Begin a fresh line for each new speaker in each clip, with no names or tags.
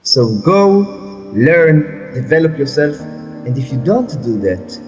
So go, learn, develop yourself, and if you don't do that,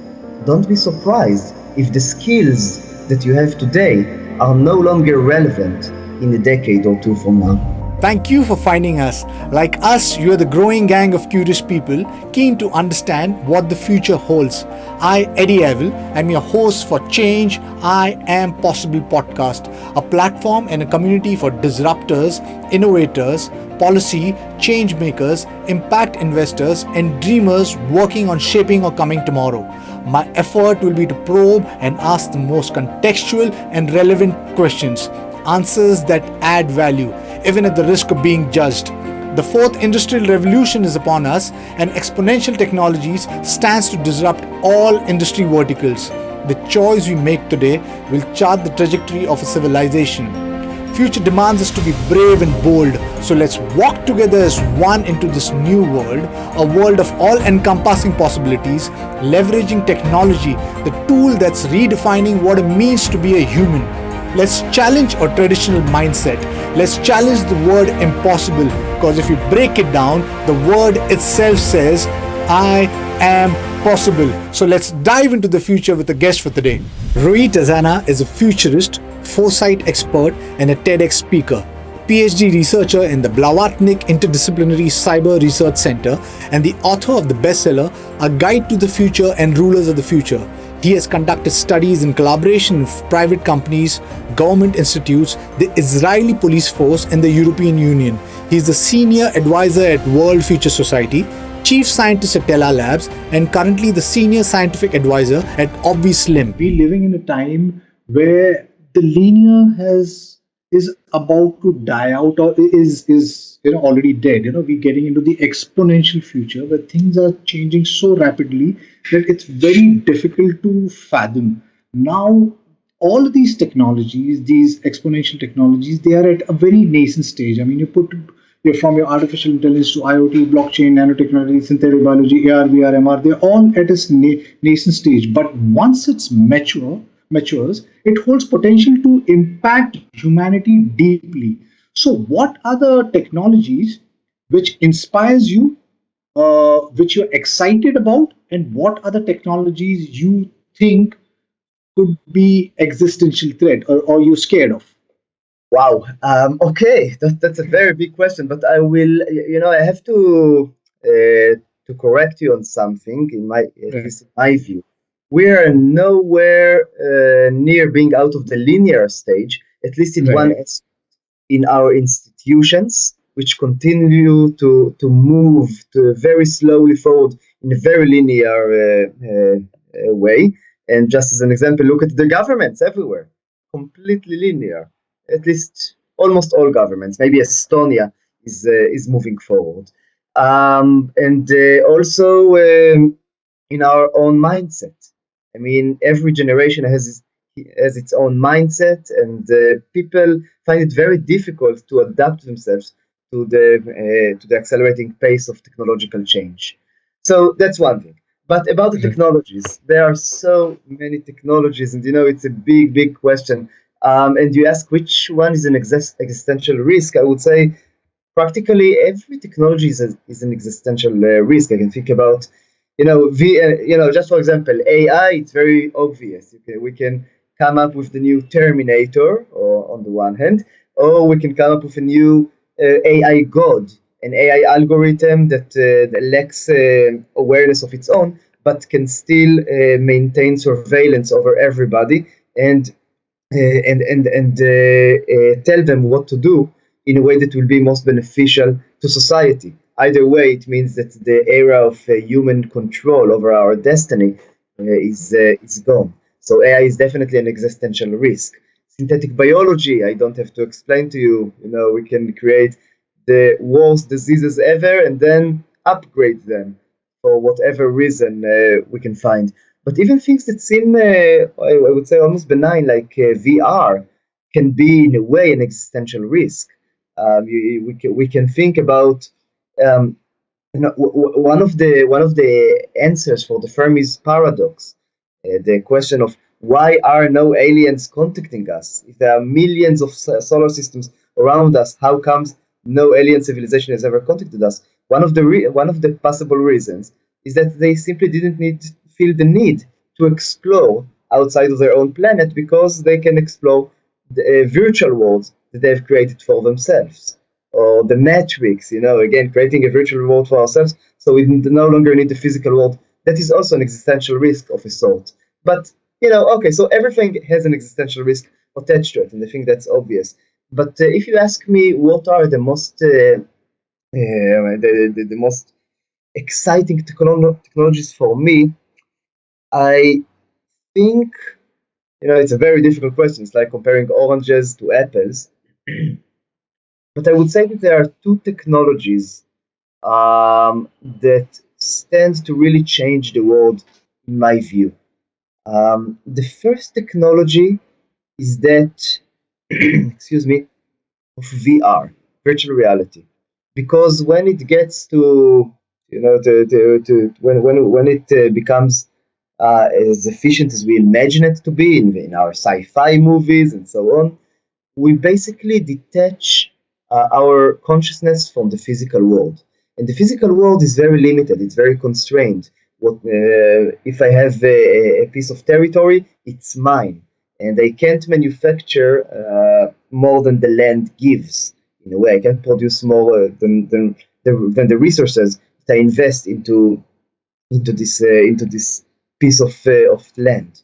don't be surprised if the skills that you have today are no longer relevant in a decade or two from now.
Thank you for finding us. Like us, you are the growing gang of curious people keen to understand what the future holds. I, Eddie Avil, am your host for Change I Am Possible podcast, a platform and a community for disruptors, innovators, policy, change makers, impact investors, and dreamers working on shaping our coming tomorrow. My effort will be to probe and ask the most contextual and relevant questions, answers that add value, even at the risk of being judged. The fourth industrial revolution is upon us, and exponential technologies stands to disrupt all industry verticals. The choice we make today will chart the trajectory of a civilization. Future demands us to be brave and bold, so let's walk together as one into this new world, a world of all-encompassing possibilities, leveraging technology, the tool that's redefining what it means to be a human. Let's challenge our traditional mindset. Let's challenge the word impossible, because if you break it down, the word itself says, I am possible. So let's dive into the future with a guest for today. Roey Tzezana is a futurist, foresight expert, and a TEDx speaker, PhD researcher in the Blavatnik Interdisciplinary Cyber Research Center, and the author of the bestseller, A Guide to the Future and Rulers of the Future. He has conducted studies in collaboration with private companies, government institutes, the Israeli police force, and the European Union. He is the senior advisor at World Future Society, chief scientist at Tel Aviv Labs, and currently the senior scientific advisor at ObviSlim.
We're living in a time where the linear is about to die out, or is already dead. We're getting into the exponential future where things are changing so rapidly that it's very difficult to fathom. Now, all of these technologies, these exponential technologies, they are at a very nascent stage. I mean, you're from your artificial intelligence to IoT, blockchain, nanotechnology, synthetic biology, AR, VR, MR, they're all at a nascent stage. But once it's matures, it holds potential to impact humanity deeply. So, what are the technologies which inspires you, which you're excited about, and what are the technologies you think could be existential threat, or you're scared of?
Wow. Okay, that's a very big question, but I will. I have to correct you on something. At
Right.
least in my view, we are nowhere near being out of the linear stage. At least in one
Right.
aspect, in our institutions, which continue to move to very slowly forward in a very linear way. And just as an example, look at the governments everywhere, completely linear. At least almost all governments. Maybe Estonia is moving forward, and also in our own mindset. I mean, every generation has its own mindset, and people find it very difficult to adapt themselves to the accelerating pace of technological change. So that's one thing. But about the
Right.
technologies, there are so many technologies, and it's a big, big question. And you ask which one is an existential risk. I would say practically every technology is an existential risk. I can think about, just for example, AI. It's very obvious. Okay, we can come up with the new Terminator, or on the one hand, or we can come up with a new AI God, an AI algorithm that lacks awareness of its own, but can still maintain surveillance over everybody and tell them what to do in a way that will be most beneficial to society. Either way, it means that the era of human control over our destiny is gone. So AI is definitely an existential risk. Synthetic biology, I don't have to explain to you. We can create the worst diseases ever and then upgrade them for whatever reason we can find. But even things that seem, I would say, almost benign, like VR, can be in a way an existential risk. We can think about one of the answers for the Fermi's paradox, the question of why are no aliens contacting us? If there are millions of solar systems around us, how comes no alien civilization has ever contacted us? one of the possible reasons is that they simply didn't feel the need to explore outside of their own planet because they can explore the virtual worlds that they've created for themselves. Or the Matrix, again, creating a virtual world for ourselves, so we no longer need the physical world. That is also an existential risk of a sort. But, okay, so everything has an existential risk attached to it, and I think that's obvious. But if you ask me what are the most the most exciting technologies for me, I think, it's a very difficult question. It's like comparing oranges to apples. But I would say that there are two technologies that stand to really change the world, in my view. The first technology is that, excuse me, of VR, virtual reality, because when it gets to, when it becomes as efficient as we imagine it to be in our sci-fi movies and so on, we basically detach our consciousness from the physical world. And the physical world is very limited, it's very constrained. If I have a piece of territory, it's mine. And I can't manufacture more than the land gives. In a way, I can't produce more than the resources that I invest into this piece of land.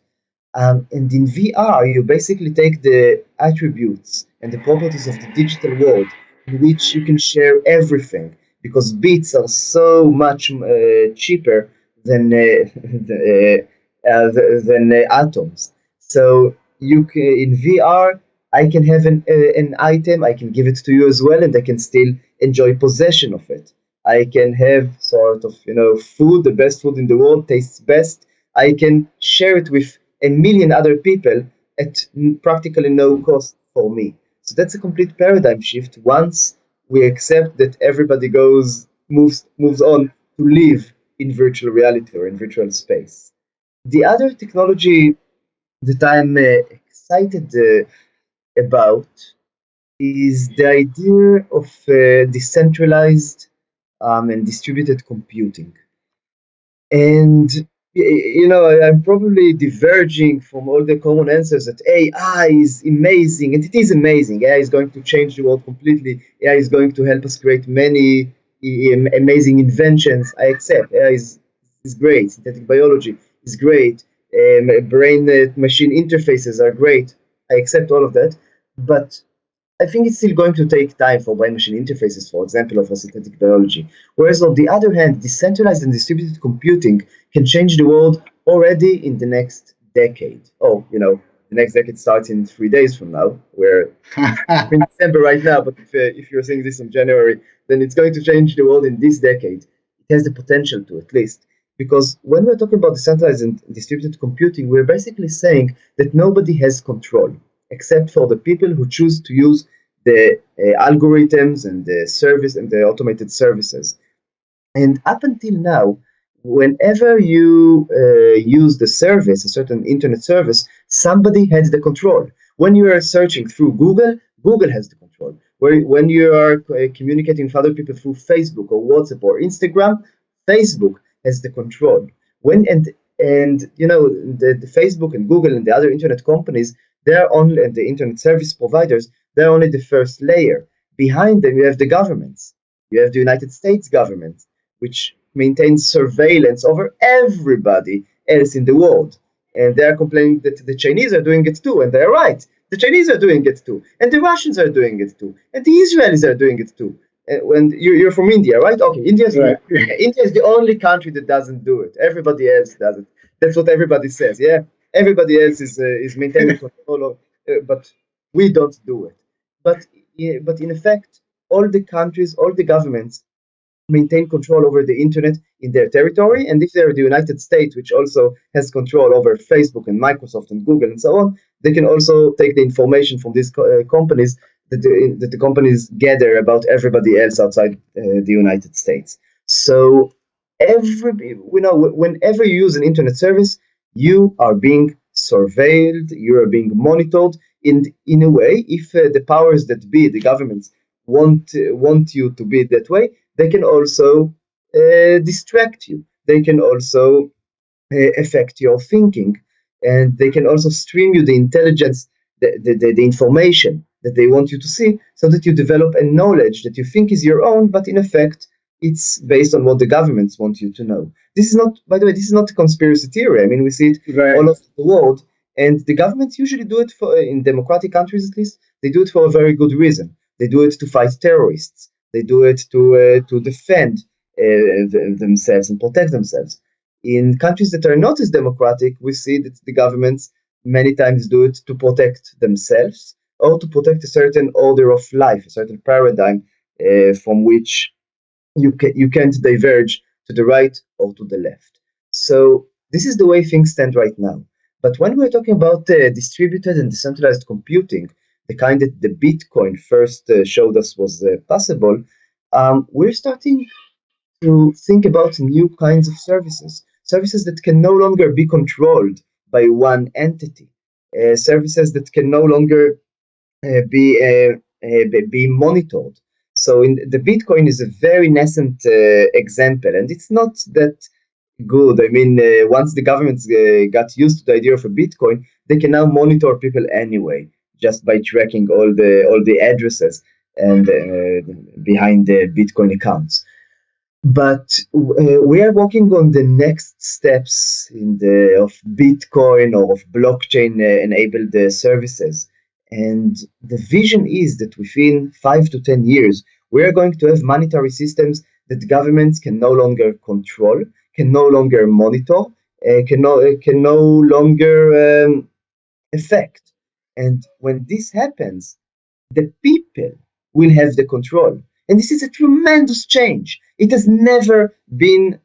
And in VR, you basically take the attributes and the properties of the digital world in which you can share everything because bits are so much cheaper than atoms. So in VR, I can have an item, I can give it to you as well, and I can still enjoy possession of it. I can have sort of food, the best food in the world, tastes best. I can share it with a million other people at practically no cost for me. So that's a complete paradigm shift once we accept that everybody moves on to live in virtual reality or in virtual space. The other technology that I'm excited about is the idea of decentralized and distributed computing. And I'm probably diverging from all the common answers that AI is amazing, and it is amazing. AI is going to change the world completely. AI is going to help us create many amazing inventions. I accept AI is great. Synthetic biology is great. Brain-machine interfaces are great. I accept all of that, but I think it's still going to take time for brain-machine interfaces, for example, of synthetic biology. Whereas on the other hand, decentralized and distributed computing can change the world already in the next decade. Oh, the next decade starts in 3 days from now. We're in December right now, but if you're seeing this in January, then it's going to change the world in this decade. It has the potential to, at least. Because when we're talking about decentralized and distributed computing, we're basically saying that nobody has control except for the people who choose to use the algorithms and the service and the automated services. And up until now, whenever you use the service, a certain internet service, somebody has the control. When you are searching through Google, Google has the control. When you are communicating with other people through Facebook or WhatsApp or Instagram, Facebook has the control. The Facebook and Google and the other internet companies, they're only and the internet service providers, they're only the first layer. Behind them, you have the governments. You have the United States government, which maintains surveillance over everybody else in the world. And they are complaining that the Chinese are doing it too, and they're right. The Chinese are doing it too, and the Russians are doing it too, and the Israelis are doing it too. When you're from India, right? Okay,
Right.
India is the only country that doesn't do it. Everybody else does it. That's what everybody says. Yeah, everybody else is maintaining control of, but we don't do it. But in effect, all the countries, all the governments maintain control over the internet in their territory. And if they're the United States, which also has control over Facebook and Microsoft and Google and so on, they can also take the information from these companies that the companies gather about everybody else outside the United States. So whenever you use an internet service, you are being surveilled, you are being monitored. In a way, if the powers that be, the governments, want you to be that way, they can also distract you. They can also affect your thinking, and they can also stream you the intelligence, the information that they want you to see, so that you develop a knowledge that you think is your own, but in effect it's based on what the governments want you to know. This is not, by the way, this is not a conspiracy theory. I mean, we see it
Right.
all over the world, and the governments usually do it for, in democratic countries at least, they do it for a very good reason. They do it to fight terrorists. They do it to defend themselves and protect themselves. In countries that are not as democratic, we see that the governments many times do it to protect themselves or to protect a certain order of life, a certain paradigm from which you can't diverge to the right or to the left. So this is the way things stand right now. But when we're talking about distributed and decentralized computing, the kind that the Bitcoin first showed us was possible, we're starting to think about new kinds of services, services that can no longer be controlled by one entity, services that can no longer be monitored. So the Bitcoin is a very nascent example, and it's not that good. I mean, once the governments got used to the idea of a Bitcoin, they can now monitor people anyway, just by tracking all the addresses and behind the Bitcoin accounts. But we are working on the next steps in the of Bitcoin or of blockchain enabled services. And the vision is that within 5 to 10 years, we are going to have monetary systems that governments can no longer control, can no longer monitor, can no longer affect. And when this happens, the people will have the control. And this is a tremendous change. It has never been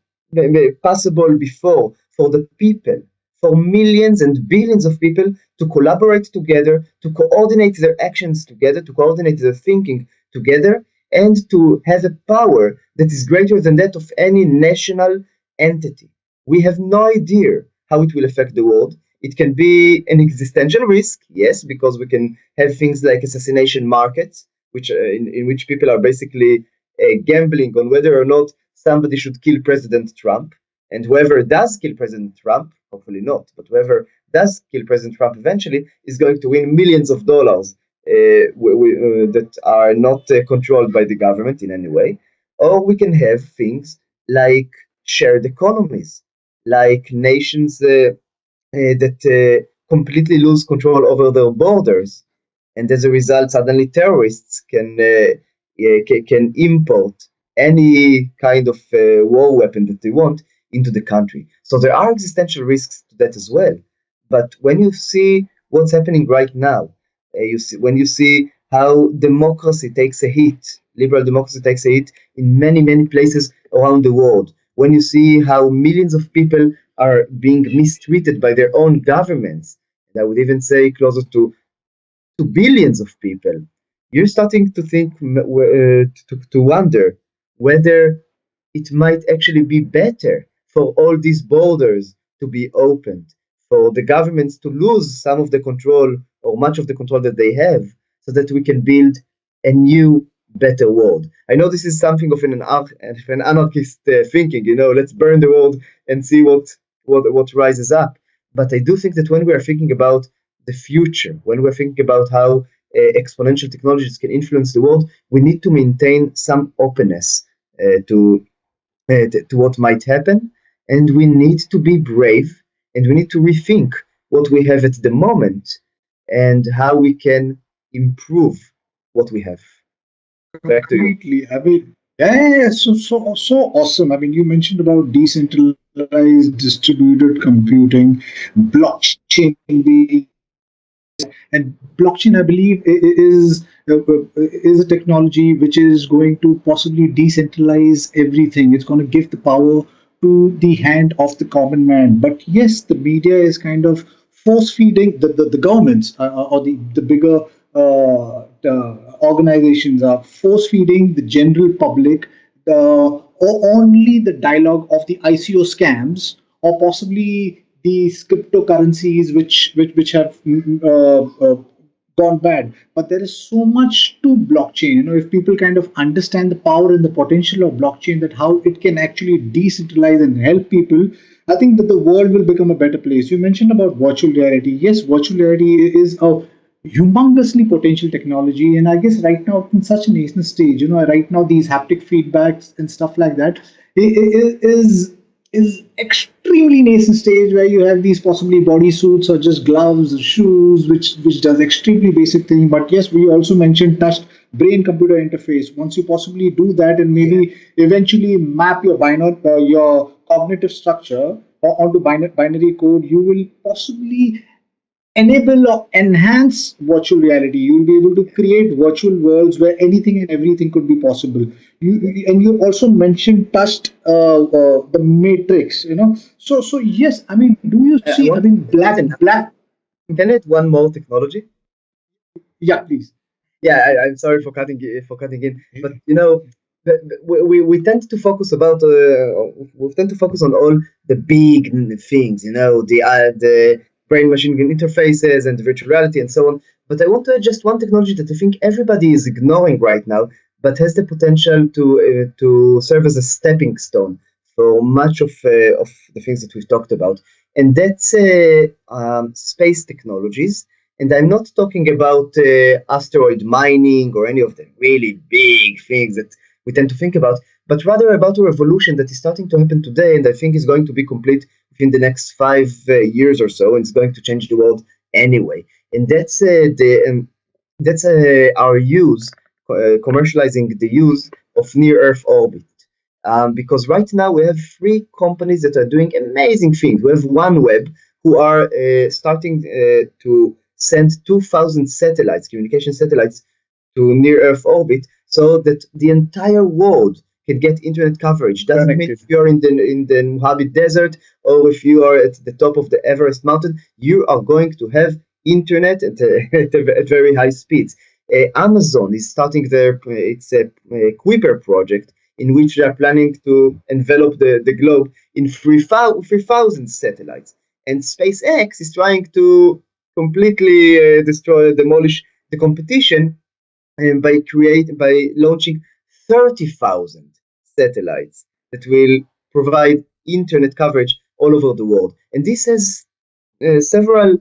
possible before for the people, for millions and billions of people to collaborate together, to coordinate their actions together, to coordinate their thinking together, and to have a power that is greater than that of any national entity. We have no idea how it will affect the world. It can be an existential risk, yes, because we can have things like assassination markets, which in which people are basically gambling on whether or not somebody should kill President Trump, and whoever does kill President Trump, hopefully not, but whoever does kill President Trump eventually is going to win millions of dollars that are not controlled by the government in any way. Or we can have things like shared economies, like nations that completely lose control over their borders, and as a result, suddenly terrorists can import any kind of war weapon that they want into the country. So there are existential risks to that as well. But when you see what's happening right now, when you see how democracy takes a hit, liberal democracy takes a hit in many places around the world, when you see how millions of people are being mistreated by their own governments, and I would even say closer to billions of people, you're starting to think, to wonder whether it might actually be better for all these borders to be opened, for the governments to lose some of the control or much of the control that they have, so that we can build a new, better world. I know this is something of an anarchist thinking, let's burn the world and see what rises up. But I do think that when we are thinking about the future, when we're thinking about how exponential technologies can influence the world, we need to maintain some openness to what might happen, and we need to be brave, and we need to rethink what we have at the moment and how we can improve what we have. Back to you.
Completely. I mean, yeah. So awesome. I mean, you mentioned about decentralized distributed computing, blockchain being, and blockchain, I believe, is a technology which is going to possibly decentralize everything. It's going to give the power to the hand of the common man. But yes, the media is kind of force feeding the governments, or the bigger organizations are force feeding the general public the or only the dialogue of the ICO scams, or possibly these cryptocurrencies which have gone bad. But there is so much to blockchain. If people kind of understand the power and the potential of blockchain, that how it can actually decentralize and help people, I think that the world will become a better place. You mentioned about virtual reality. Yes, virtual reality is a humongously potential technology, and I guess right now in such a nascent stage, right now these haptic feedbacks and stuff like that is extremely nascent stage, where you have these possibly bodysuits or just gloves or shoes, which does extremely basic thing. But yes, we also mentioned touched brain computer interface. Once you possibly do that, and
Yeah.
maybe eventually map your cognitive structure onto binary code, you will possibly enable or enhance virtual reality. You will be able to create virtual worlds where anything and everything could be possible. And you also mentioned touched the matrix. So yes, I mean, do you
I
see? I
want
mean,
listen.
black.
Can I add one more technology?
Yeah, please.
Yeah, I'm sorry for cutting in, but we tend to focus about we tend to focus on all the big things, the brain machine interfaces and virtual reality and so on. But I want to add just one technology that I think everybody is ignoring right now, but has the potential to serve as a stepping stone for much of the things that we've talked about, and that's space technologies. And I'm not talking about asteroid mining or any of the really big things that we tend to think about, but rather about a revolution that is starting to happen today, and I think is going to be complete within the next 5 years or so, and it's going to change the world anyway. And that's our use, commercializing the use of near Earth orbit. Because right now we have three companies that are doing amazing things. We have OneWeb, who are starting to send 2,000 satellites, communication satellites, to near Earth orbit, so that the entire world can get internet coverage. Doesn't mean
Connected.
if you're in the Mojave Desert or if you are at the top of the Everest mountain, you are going to have internet at very high speeds. Amazon is starting it's a Kuiper project, in which they are planning to envelop the globe in 3,000 satellites. And SpaceX is trying to completely demolish the competition, by launching 30,000 satellites that will provide internet coverage all over the world. And this has several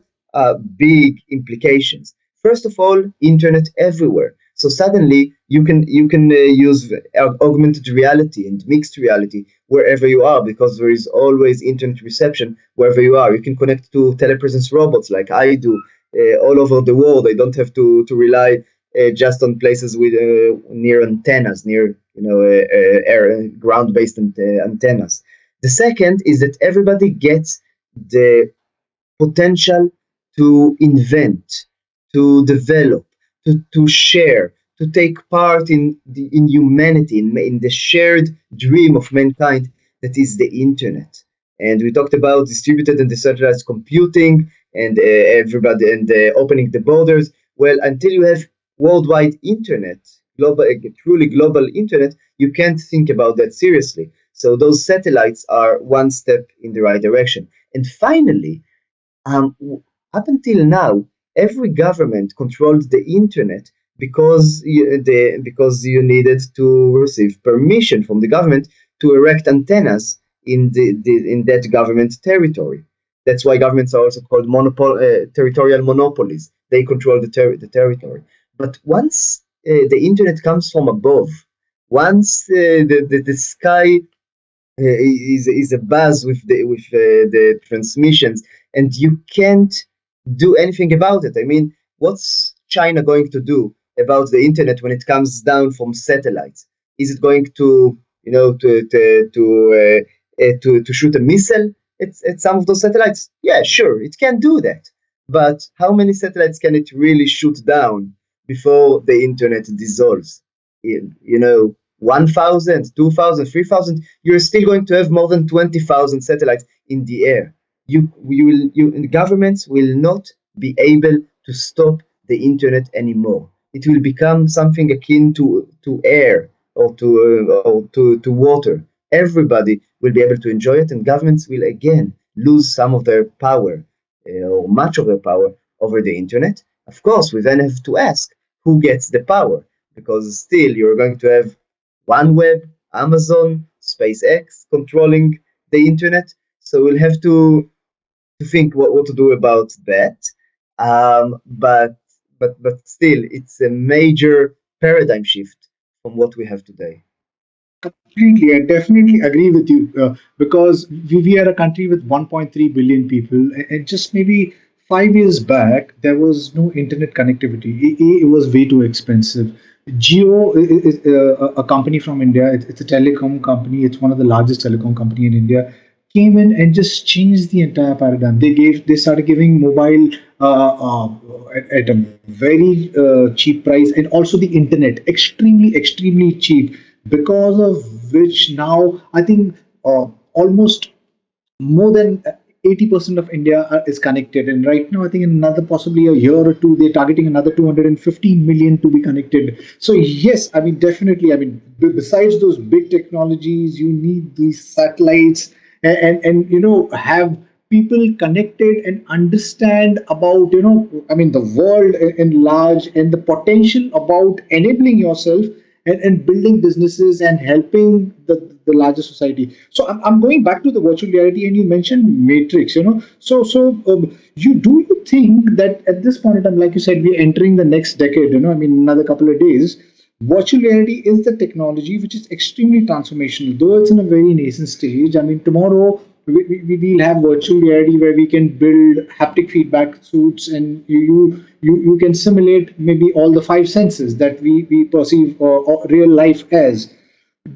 big implications. First of all, internet everywhere. So suddenly you can use augmented reality and mixed reality wherever you are, because there is always internet reception wherever you are. You can connect to telepresence robots like I do all over the world. I don't have to rely just on places with near antennas, near air ground-based antennas. The second is that everybody gets the potential to invent, to develop, to share, to take part in humanity, in the shared dream of mankind that is the internet. And we talked about distributed and decentralized computing, and everybody, and opening the borders. Well, until you have worldwide internet, global, truly global internet, you can't think about that seriously. So those satellites are one step in the right direction. And finally, up until now, every government controlled the internet because you needed to receive permission from the government to erect antennas in that government territory. That's why governments are also called territorial monopolies. They control the territory. But once the internet comes from above, once the sky is a buzz with the transmissions, and you can't do anything about it. I mean, what's China going to do about the internet when it comes down from satellites? Is it going to to shoot a missile at some of those satellites? Yeah, sure, it can do that. But how many satellites can it really shoot down before the internet dissolves? 1,000, 2,000, 3,000, you're still going to have more than 20,000 satellites in the air. Governments will not be able to stop the internet anymore. It will become something akin to air or to water. Everybody will be able to enjoy it, and governments will again lose some of their power, or much of their power over the internet. Of course, we then have to ask who gets the power, because still you're going to have OneWeb, Amazon, SpaceX controlling the internet. So we'll have to think what to do about that. But still, it's a major paradigm shift from what we have today.
Completely, I definitely agree with you because we are a country with 1.3 billion people, and just maybe 5 years back, there was no internet connectivity. It was way too expensive. Geo is a company from India. It's a telecom company. It's one of the largest telecom company in India. Came in and just changed the entire paradigm. They started giving mobile at a very cheap price, and also the internet extremely cheap, because of which now I think almost more than 80% of India is connected. And right now, I think in another possibly a year or two, they're targeting another 215 million to be connected. So yes, I mean, definitely, I mean, besides those big technologies, you need these satellites, and have people connected and understand about, I mean, the world in large, and the potential about enabling yourself, and building businesses and helping the larger society. So I'm going back to the virtual reality, and you mentioned Matrix. You think that at this point in time, like you said, we're entering the next decade. I mean, another couple of days. Virtual reality is the technology which is extremely transformational, though it's in a very nascent stage. I mean, tomorrow we'll have virtual reality where we can build haptic feedback suits, and you can simulate maybe all the five senses that we perceive real life as.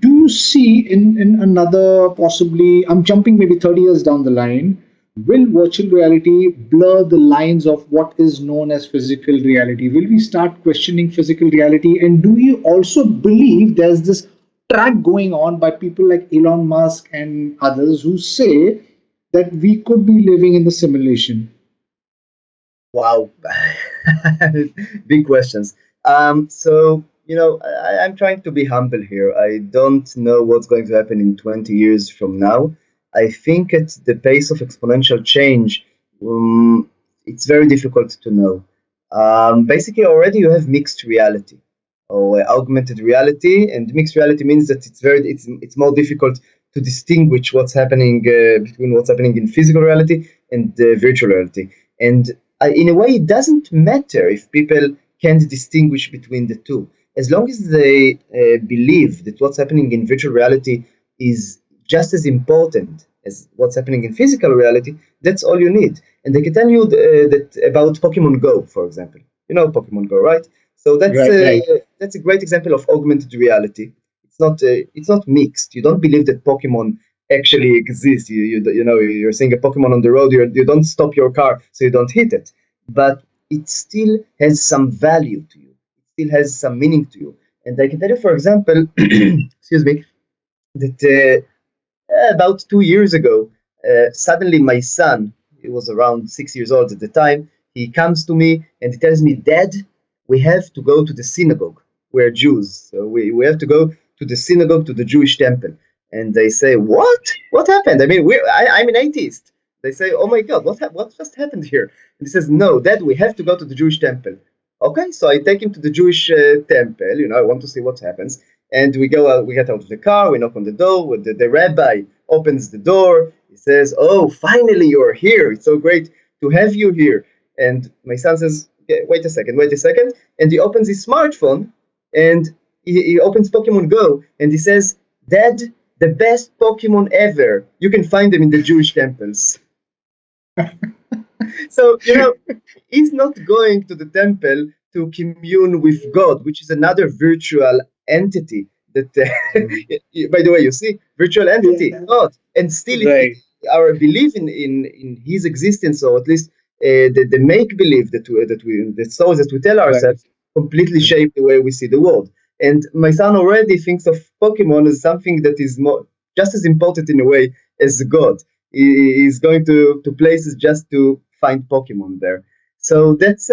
Do you see in another, possibly, I'm jumping maybe 30 years down the line, will virtual reality blur the lines of what is known as physical reality? Will we start questioning physical reality? And do you also believe there's this track going on by people like Elon Musk and others who say that we could be living in the simulation?
Wow, big questions. So I'm trying to be humble here. I don't know what's going to happen in 20 years from now. I think at the pace of exponential change, it's very difficult to know. Basically, already you have mixed reality or augmented reality, and mixed reality means that it's more difficult to distinguish what's happening between what's happening in physical reality and virtual reality. And in a way, it doesn't matter if people can't distinguish between the two, as long as they believe that what's happening in virtual reality is just as important as what's happening in physical reality. That's all you need. And I can tell you that about Pokemon Go, for example. You know Pokemon Go, right? So
Right, right,
that's a great example of augmented reality. It's not mixed. You don't believe that Pokemon actually exists. You're seeing a Pokemon on the road. You don't stop your car so you don't hit it, but it still has some value to you. It still has some meaning to you. And I can tell you, for example, excuse me, that about 2 years ago, suddenly my son, he was around 6 years old at the time, he comes to me and he tells me, Dad, we have to go to the synagogue. We're Jews, so we have to go to the synagogue, to the Jewish temple. And they say, What? What happened? I mean, I'm an atheist. They say, Oh my God, what just happened here? And he says, No, Dad, we have to go to the Jewish temple. Okay, so I take him to the Jewish temple. I want to see what happens. And we go out, we get out of the car, we knock on the door. The rabbi opens the door. He says, Oh, finally you're here. It's so great to have you here. And my son says, "Okay, wait a second. And he opens his smartphone and he opens Pokemon Go and he says, Dad, the best Pokemon ever. You can find them in the Jewish temples. So, he's not going to the temple to commune with God, which is another virtual entity. That, by the way, you see, virtual entity,
yeah,
God, and still
right,
our belief in His existence, or at least the make believe the stories that we tell
right,
ourselves, completely
right.
shape the way we see the world. And my son already thinks of Pokemon as something that is more just as important in a way as God. He's going to places just to find Pokemon there. So that's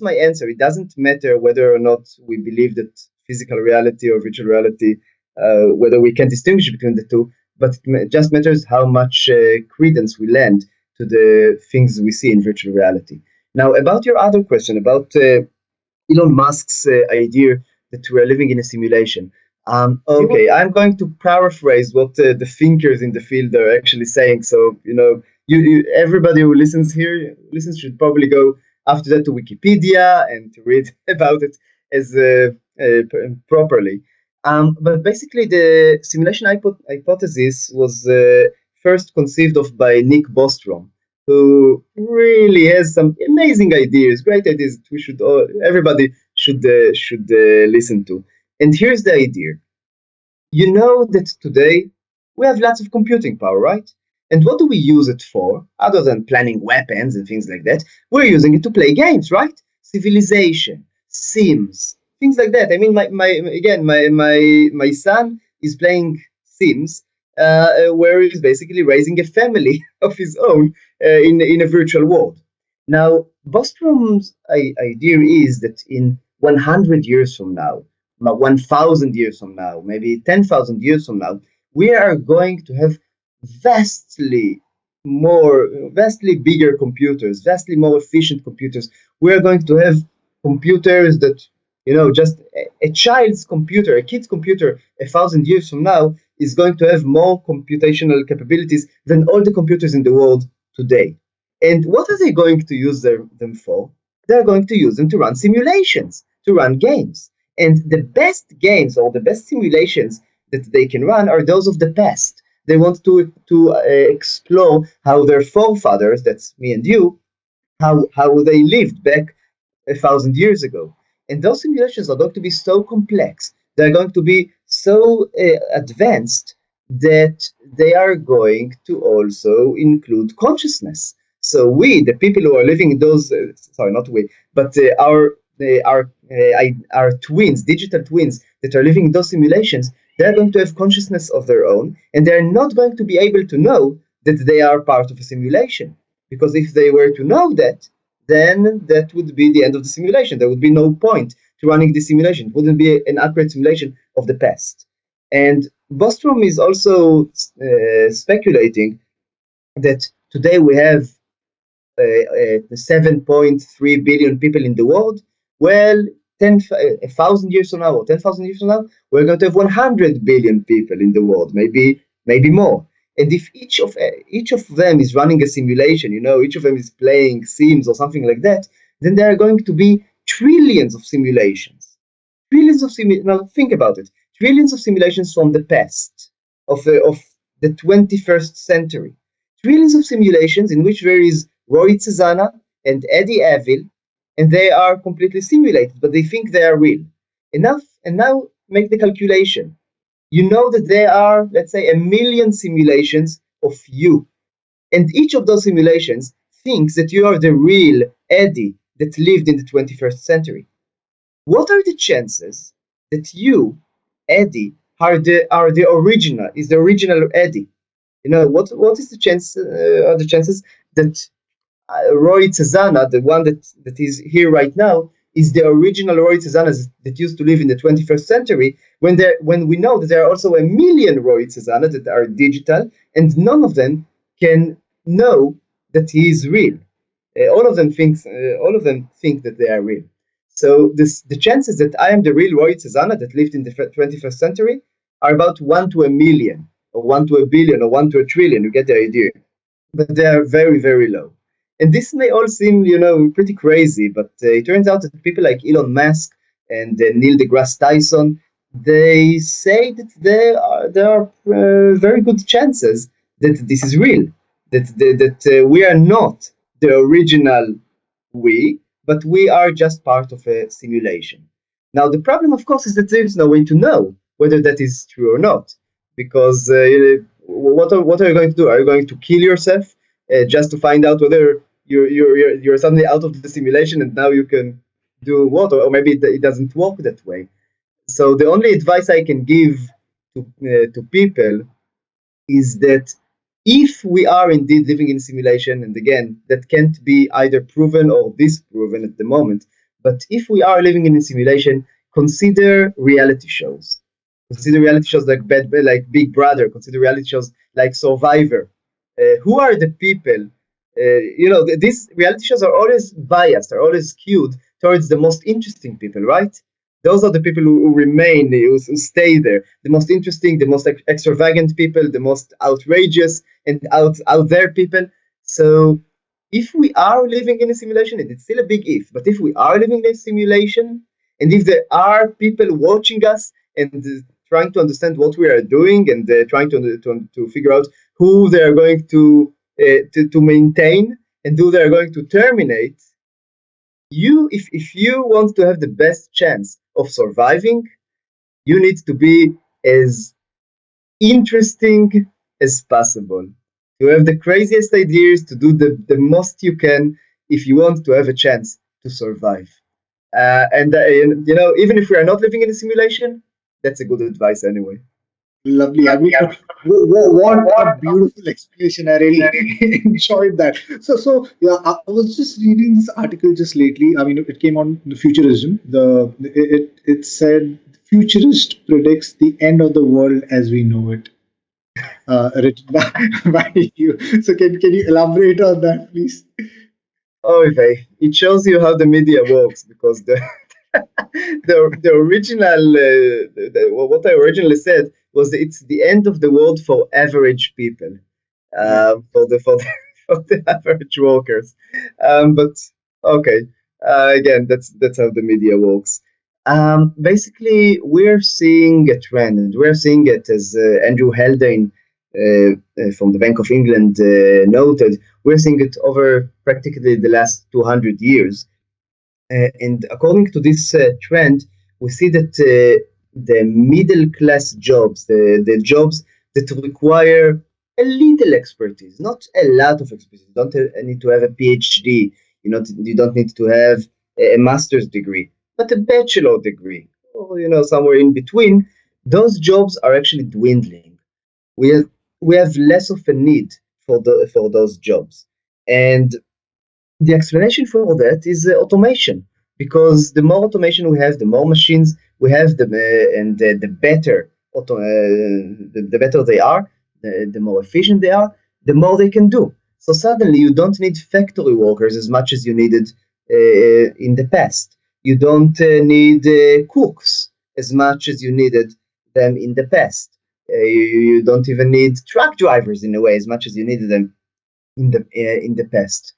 my answer. It doesn't matter whether or not we believe that physical reality or virtual reality, whether we can distinguish between the two, but it just matters how much credence we lend to the things we see in virtual reality. Now, about your other question about Elon Musk's idea that we are living in a simulation. Okay, I'm going to paraphrase what the thinkers in the field are actually saying. So, everybody who listens should probably go after that to Wikipedia and to read about it as properly. But basically, the simulation hypothesis was first conceived of by Nick Bostrom, who really has some amazing ideas, great ideas that we should everybody should listen to. And here's the idea: you know that today we have lots of computing power, right? And what do we use it for, other than planning weapons and things like that? We're using it to play games, right? Civilization, Sims, things like that. I mean, my son is playing Sims, where he's basically raising a family of his own in a virtual world. Now, Bostrom's idea is that in 100 years from now, 1,000 years from now, maybe 10,000 years from now, we are going to have vastly bigger computers, vastly more efficient computers. We are going to have computers that, just a child's computer, a kid's computer, 1,000 years from now is going to have more computational capabilities than all the computers in the world today. And what are they going to use them for? They're going to use them to run simulations, to run games. And the best games or the best simulations that they can run are those of the past. They want to explore how their forefathers, that's me and you, how they lived back 1,000 years ago. And those simulations are going to be so complex, they're going to be so advanced that they are going to also include consciousness. So we, the people who are living in those, sorry, not we, but our twins, digital twins that are living in those simulations, they're going to have consciousness of their own, and they're not going to be able to know that they are part of a simulation. Because if they were to know that, then that would be the end of the simulation. There would be no point to running the simulation. It wouldn't be an accurate simulation of the past. And Bostrom is also speculating that today we have 7.3 billion people in the world. Well, 1,000 years from now, or 10,000 years from now, we're going to have 100 billion people in the world, maybe more. And if each of them is running a simulation, each of them is playing Sims or something like that, then there are going to be trillions of simulations. Now think about it. Trillions of simulations from the past, of the 21st century. Trillions of simulations in which there is Roey Tzezana and Eddie Avil, and they are completely simulated, but they think they are real. And now make the calculation. You know that there are, let's say, 1,000,000 simulations of you. And each of those simulations thinks that you are the real Eddie that lived in the 21st century. What are the chances that you, Eddie, are the original Eddie? What is the chance? Are the chances that Roey Tzezana, the one that is here right now, is the original Roey Tzezana that used to live in the 21st century, when we know that there are also 1,000,000 Roey Tzezana that are digital, and none of them can know that he is real. All of them think that they are real. So the chances that I am the real Roey Tzezana that lived in the 21st century are about 1 to 1,000,000, or 1 to 1 billion, or 1 to 1 trillion. You get the idea. But they are very, very low. And this may all seem, pretty crazy, but it turns out that people like Elon Musk and Neil deGrasse Tyson, they say that there are very good chances that this is real, that we are not the original we, but we are just part of a simulation. Now, the problem, of course, is that there is no way to know whether that is true or not, because what are you going to do? Are you going to kill yourself just to find out whether you're suddenly out of the simulation and now you can do what? Or maybe it doesn't work that way. So the only advice I can give to people is that if we are indeed living in a simulation, and again, that can't be either proven or disproven at the moment, but if we are living in a simulation, consider reality shows. Consider reality shows like Big Brother. Consider reality shows like Survivor. Who are the people these reality shows are always biased, are always skewed towards the most interesting people, right? Those are the people who remain, who stay there. The most interesting, the most extravagant people, the most outrageous and out there people. So if we are living in a simulation, and it's still a big if, but if we are living in a simulation, and if there are people watching us and trying to understand what we are doing and trying to figure out who they are going to maintain and who they are going to terminate, if you want to have the best chance of surviving, you need to be as interesting as possible, to have the craziest ideas, to do the most you can if you want to have a chance to survive. And even if we are not living in a simulation, that's a good advice anyway.
Lovely. I mean, what a beautiful explanation. I really enjoyed that. So yeah, I was just reading this article just lately. I mean, it came on the futurism. It said futurist predicts the end of the world as we know it. Written by you. So can you elaborate on that, please?
Oh, okay. It shows you how the media works, because the original what I originally said was that it's the end of the world for average people,
Right.
for the for the average workers. But okay, again, that's how the media works. Basically, we're seeing a trend, and we're seeing it as Andrew Haldane from the Bank of England noted. We're seeing it over practically the last 200 years. And according to this trend, we see that the middle class jobs, the jobs that require a little expertise, not a lot of expertise. You don't need to have a PhD. You don't need to have a master's degree, but a bachelor degree, or somewhere in between. Those jobs are actually dwindling. We have we have less of a need for those jobs, and the explanation for that is automation, because the more automation we have, the more machines we have, and the better the better they are, the more efficient they are, the more they can do. So suddenly you don't need factory workers as much as you needed in the past. You don't need cooks as much as you needed them in the past. You don't even need truck drivers in a way as much as you needed them in the past.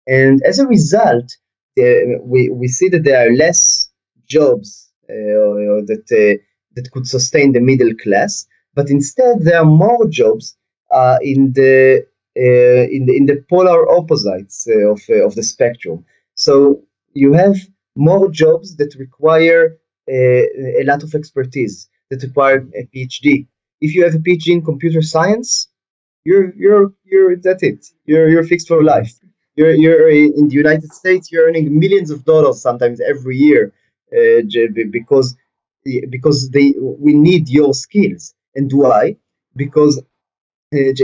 And as a result, we see that there are less jobs that could sustain the middle class, but instead there are more jobs in the polar opposites of the spectrum. So you have more jobs that require a lot of expertise, that require a PhD. If you have a PhD in computer science, you're that's it. You're fixed for life. You're in the United States. You're earning millions of dollars sometimes every year, because we need your skills. And why? Because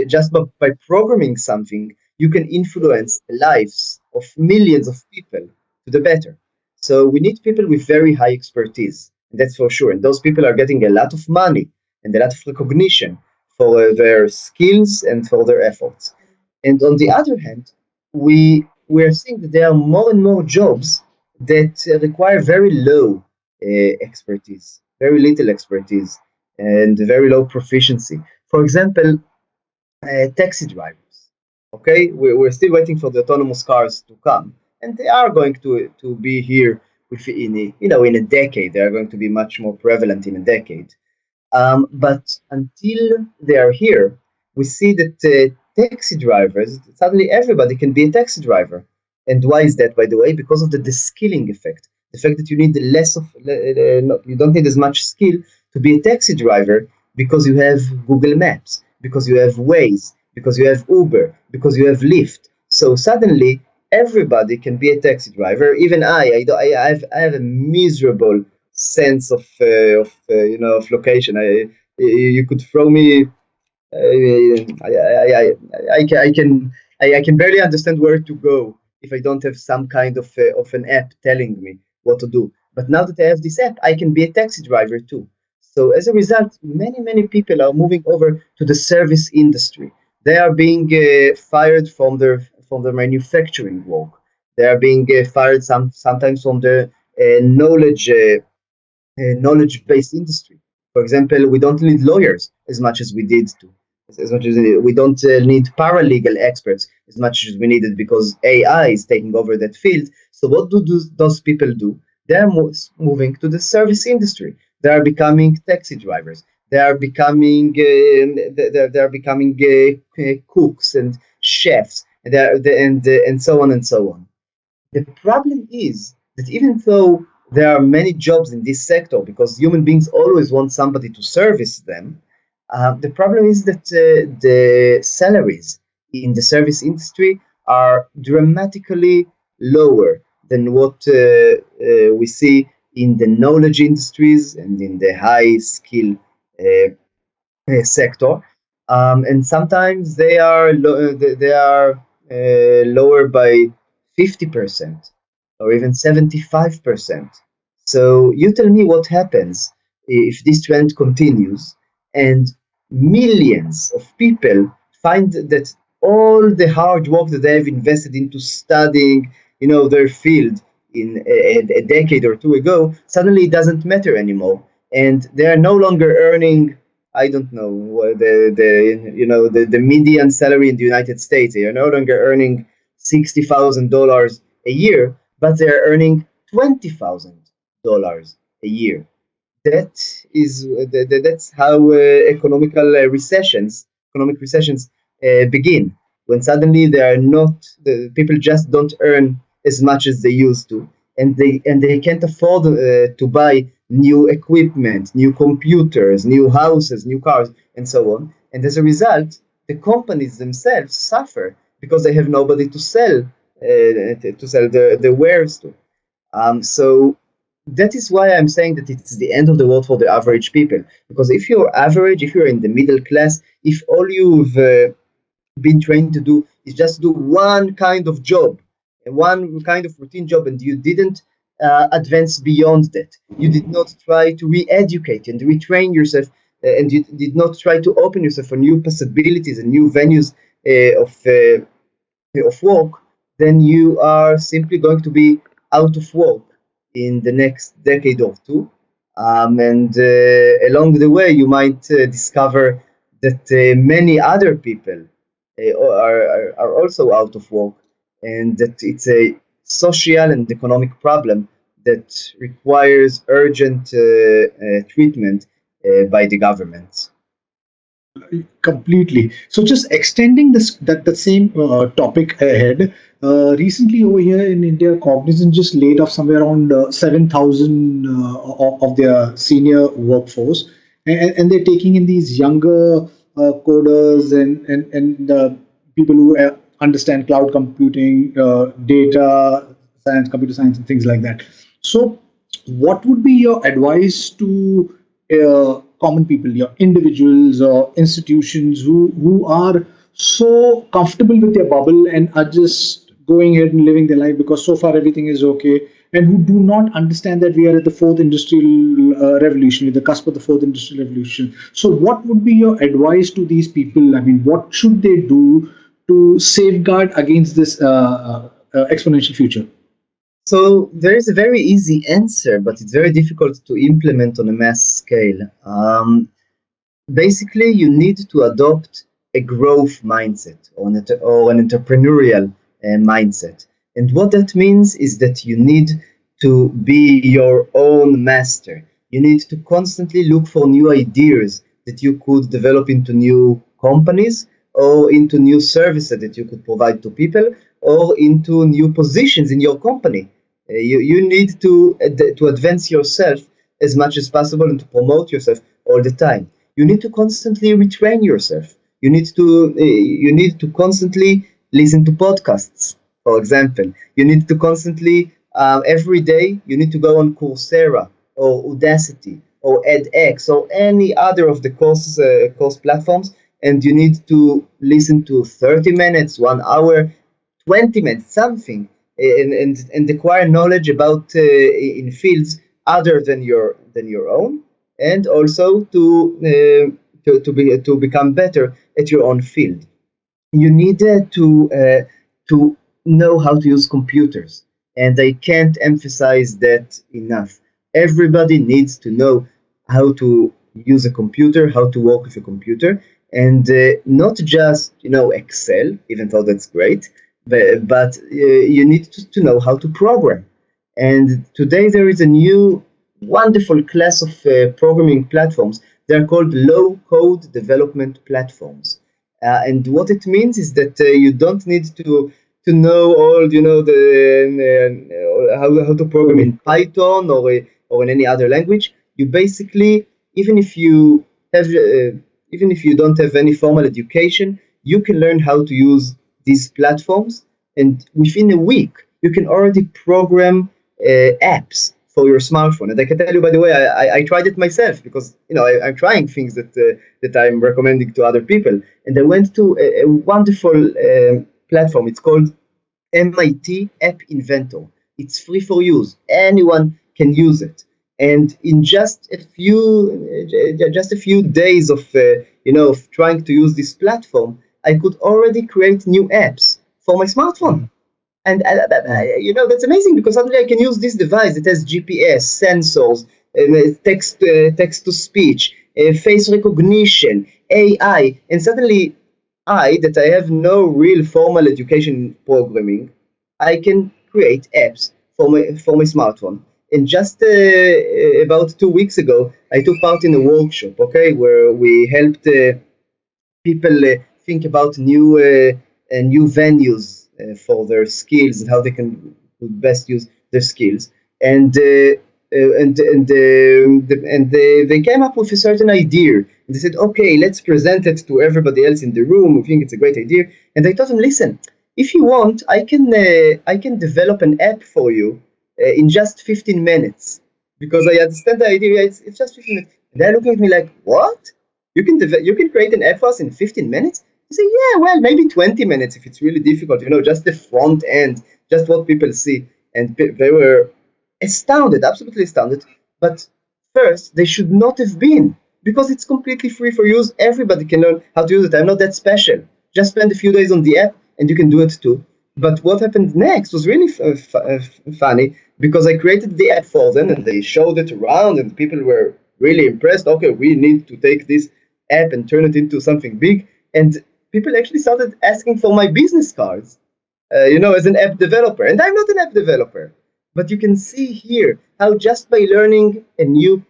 just by programming something, you can influence the lives of millions of people to the better. So we need people with very high expertise, that's for sure. And those people are getting a lot of money and a lot of recognition for their skills and for their efforts. And on the other hand, we are seeing that there are more and more jobs that require very low expertise, very little expertise, and very low proficiency. For example, taxi drivers. Okay, we're still waiting for the autonomous cars to come, and they are going to be here within in a decade. They are going to be much more prevalent in a decade. But until they are here, we see that taxi drivers, suddenly everybody can be a taxi driver. And why is that, by the way? Because of the skilling effect. The fact that you need you don't need as much skill to be a taxi driver, because you have Google Maps, because you have Waze, because you have Uber, because you have Lyft. So suddenly everybody can be a taxi driver. Even I have a miserable sense of location. You could throw me. I can barely understand where to go if I don't have some kind of an app telling me what to do. But now that I have this app, I can be a taxi driver too. So as a result, many people are moving over to the service industry. They are being fired from the manufacturing work. They are being fired sometimes from the knowledge-based industry. For example, we don't need lawyers as much as we did to, as much as we don't need paralegal experts as much as we needed because AI is taking over that field. So what do those people do? They are moving to the service industry. They are becoming taxi drivers. They are becoming they are becoming cooks and chefs, and so on and so on. The problem is that even though there are many jobs in this sector, because human beings always want somebody to service them, the problem is that the salaries in the service industry are dramatically lower than what we see in the knowledge industries and in the high skill uh, sector, and sometimes they are lower by 50% or even 75%. So you tell me what happens if this trend continues and millions of people find that all the hard work that they have invested into studying, their field in a decade or two ago suddenly doesn't matter anymore, and they are no longer earning, I don't know, the median salary in the United States. They are no longer earning $60,000 a year, but they are earning $20,000 a year. That is that's how economic recessions begin, when suddenly they are not the people just don't earn as much as they used to, and they can't afford to buy new equipment, new computers, new houses, new cars, and so on. And as a result, the companies themselves suffer because they have nobody to sell the wares to. So that is why I'm saying that it's the end of the world for the average people. Because if you're average, if you're in the middle class, if all you've been trained to do is just do one kind of job, one kind of routine job, and you didn't advance beyond that. You did not try to re-educate and retrain yourself, and you did not try to open yourself for new possibilities and new venues of work, then you are simply going to be out of work in the next decade or two. And along the way, you might discover that many other people are also out of work, and that it's a social and economic problem that requires urgent treatment by the government.
Completely. So just extending this that same topic ahead. Recently over here in India, Cognizant just laid off somewhere around 7,000 of their senior workforce, and they're taking in these younger coders and people who understand cloud computing, data science, computer science, and things like that. So, what would be your advice to common people, your individuals or institutions who are so comfortable with their bubble and are just going ahead and living their life because so far everything is okay, and who do not understand that we are at the fourth industrial revolution, at the cusp of the fourth industrial revolution? So, what would be your advice to these people? I mean, what should they do to safeguard against this exponential future?
So there is a very easy answer, but it's very difficult to implement on a mass scale. Basically, you need to adopt a growth mindset or an entrepreneurial mindset. And what that means is that you need to be your own master. You need to constantly look for new ideas that you could develop into new companies or into new services that you could provide to people or into new positions in your company. You need to advance yourself as much as possible and to promote yourself all the time. You need to constantly retrain yourself. You need to constantly listen to podcasts, for example. You need to constantly every day you need to go on Coursera or Udacity or edX or any other of the course platforms, and you need to listen to 30 minutes, 1 hour, 20 minutes, something, and acquire knowledge about in fields other than your own, and also to become better at your own field. You need to to know how to use computers. And I can't emphasize that enough. Everybody needs to know how to use a computer, how to work with a computer, and not just Excel, even though that's great, but you need to know how to program. And today there is a new wonderful class of programming platforms. They're called low-code development platforms. And what it means is that you don't need to know all how to program in Python or in any other language. You basically, even if you have even if you don't have any formal education, you can learn how to use these platforms, and within a week you can already program apps for your smartphone. And I can tell you, by the way, I tried it myself, because I'm trying things that I'm recommending to other people. And I went to a wonderful platform. It's called MIT App Inventor. It's free for use. Anyone can use it. And in just a few days of trying to use this platform, I could already create new apps for my smartphone. And that's amazing, because suddenly I can use this device that has GPS, sensors, text to speech, face recognition, AI, and suddenly that I have no real formal education in programming, I can create apps for my smartphone. And just about 2 weeks ago, I took part in a workshop, okay, where we helped people think about new venues for their skills and how they can best use their skills. And they came up with a certain idea. And they said, okay, let's present it to everybody else in the room. We think it's a great idea. And I told them, listen, if you want, I can develop an app for you in just 15 minutes, because I understand the idea. It's just 15 minutes. And they're looking at me like, what? You can create an app for us in 15 minutes? I say, yeah, well, maybe 20 minutes if it's really difficult, just the front end, just what people see. And they were astounded, absolutely astounded. But first, they should not have been, because it's completely free for use. Everybody can learn how to use it. I'm not that special. Just spend a few days on the app and you can do it too. But what happened next was really funny, because I created the app for them and they showed it around and people were really impressed. Okay, we need to take this app and turn it into something big. And people actually started asking for my business cards, as an app developer. And I'm not an app developer. But you can see here how just by learning a new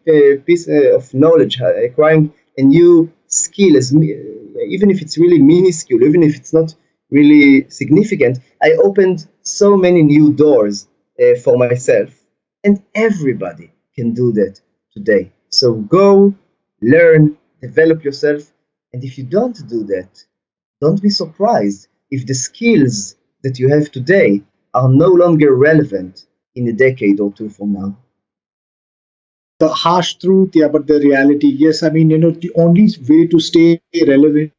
piece of knowledge, acquiring a new skill, even if it's really minuscule, even if it's not really significant, I opened so many new doors for myself. And everybody can do that today. So go, learn, develop yourself. And if you don't do that, don't be surprised if the skills that you have today are no longer relevant in a decade or two from now.
The harsh truth, yeah, but the reality, yes. I mean, the only way to stay relevant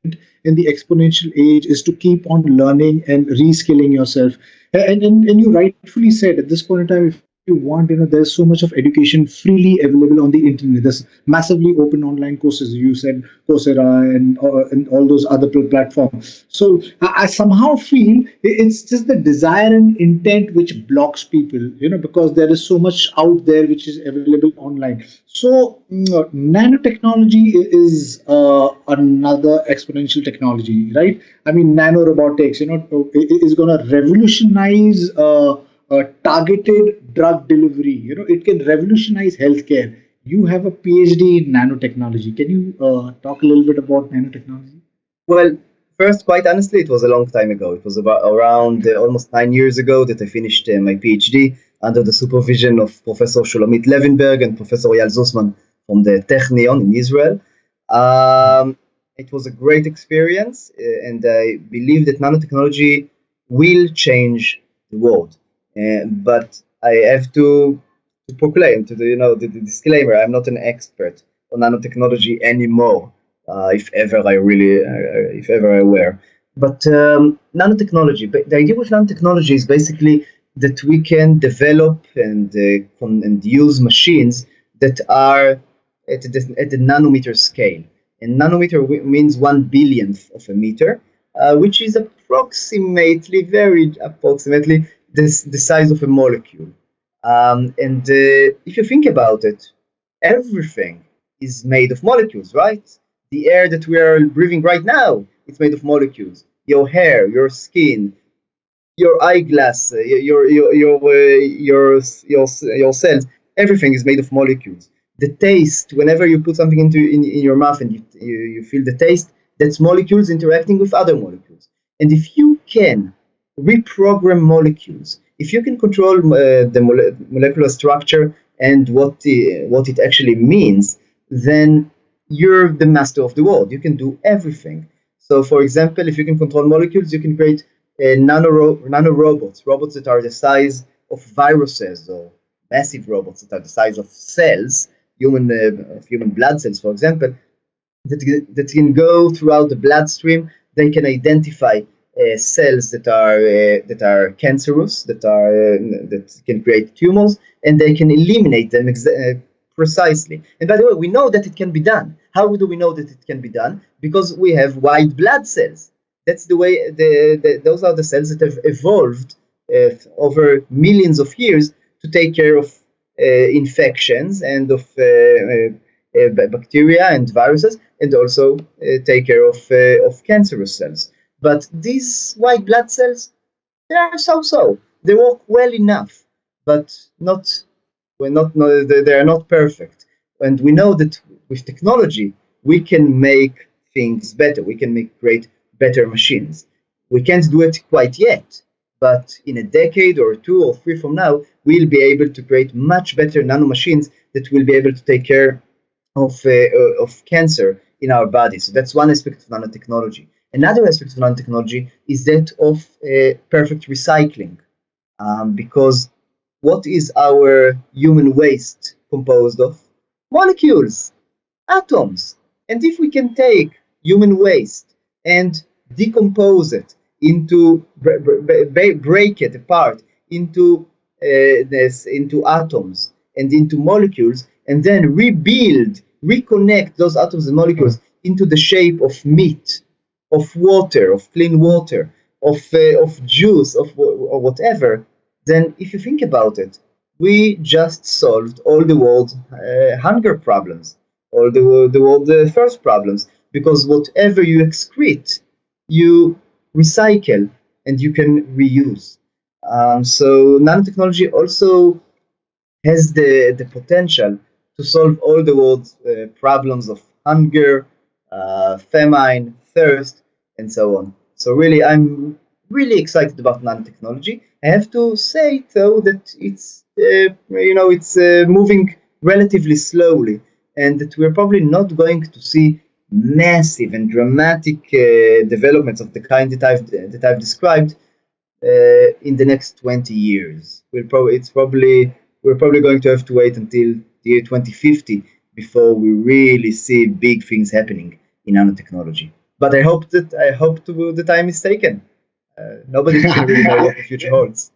in the exponential age is to keep on learning and reskilling yourself. And you rightfully said, at this point in time, if you want, there's so much of education freely available on the internet. There's massively open online courses. You said Coursera and all those other platforms. So I somehow feel it's just the desire and intent which blocks people, because there is so much out there which is available online. So nanotechnology is another exponential technology, right? I mean, nanorobotics, is going to revolutionize targeted drug delivery. It can revolutionize healthcare. You have a PhD in nanotechnology. Can you talk a little bit about nanotechnology?
Well, first, quite honestly, it was a long time ago. It was about around almost 9 years ago that I finished my PhD under the supervision of Professor Shulamit Levinberg and Professor Eyal Zussman from the Technion in Israel. It was a great experience, and I believe that nanotechnology will change the world. But I have to proclaim the disclaimer: I'm not an expert on nanotechnology anymore. If ever I were. But nanotechnology, the idea with nanotechnology is basically that we can develop and use machines that are at the nanometer scale. And nanometer means 1 billionth of a meter. which is approximately, very approximately, the size of a molecule. And if you think about it, everything is made of molecules, right? The air that we are breathing right now, it's made of molecules. Your hair, your skin, your eyeglass, your cells, everything is made of molecules. The taste, whenever you put something in your mouth and you feel the taste, that's molecules interacting with other molecules. And if you can reprogram molecules, if you can control the molecular structure and what it actually means, then you're the master of the world. You can do everything. So, for example, if you can control molecules, you can create nano robots, robots that are the size of viruses, or massive robots that are the size of cells, human blood cells, for example, that can go throughout the bloodstream. They can identify cells that are cancerous, that can create tumors, and they can eliminate them precisely. And by the way, we know that it can be done. How do we know that it can be done? Because we have white blood cells. That's the way. Those are the cells that have evolved over millions of years to take care of infections and of bacteria and viruses, and also take care of cancerous cells. But these white blood cells, they are so-so. They work well enough, but not we're not no, they are not perfect. And we know that with technology we can make things better. We can create better machines. We can't do it quite yet, but in a decade or two or three from now, we'll be able to create much better nano machines that will be able to take care of cancer in our body. So that's one aspect of nanotechnology. Another aspect of nanotechnology is that of perfect recycling, because what is our human waste composed of? Molecules, atoms. And if we can take human waste and decompose it into, break it apart into into atoms and into molecules, and then reconnect those atoms and molecules into the shape of meat, of water, of clean water, of juice, or whatever, then if you think about it, we just solved all the world's hunger problems, all the world's thirst problems, because whatever you excrete, you recycle and you can reuse. So nanotechnology also has the potential to solve all the world's problems of hunger, famine, thirst, and so on. So really, I'm really excited about nanotechnology. I have to say though that it's moving relatively slowly, and that we're probably not going to see massive and dramatic developments of the kind that I've described in the next 20 years. We're probably going to have to wait until the year 2050 before we really see big things happening in nanotechnology. But I hope the time is taken. Nobody can really know what the future holds.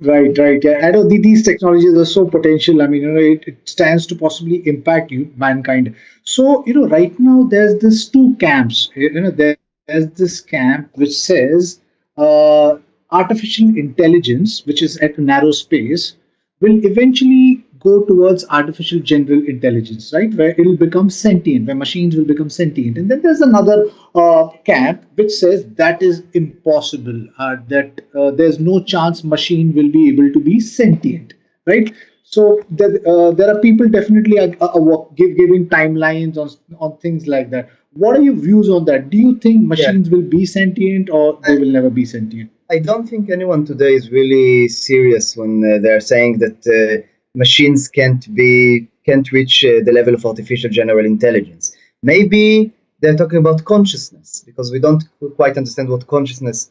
Right, right. Yeah, I know these technologies are so potential. I mean, it stands to possibly impact mankind. So, right now there's this two camps. There's this camp which says artificial intelligence, which is at a narrow space, will eventually go towards artificial general intelligence, right? Where it'll become sentient, where machines will become sentient. And then there's another camp which says that is impossible, that there's no chance machine will be able to be sentient, right? So there are people definitely giving timelines on things like that. What are your views on that? Do you think machines will be sentient or they will never be sentient?
I don't think anyone today is really serious when they're saying that machines can't reach the level of artificial general intelligence. Maybe they're talking about consciousness, because we don't quite understand what consciousness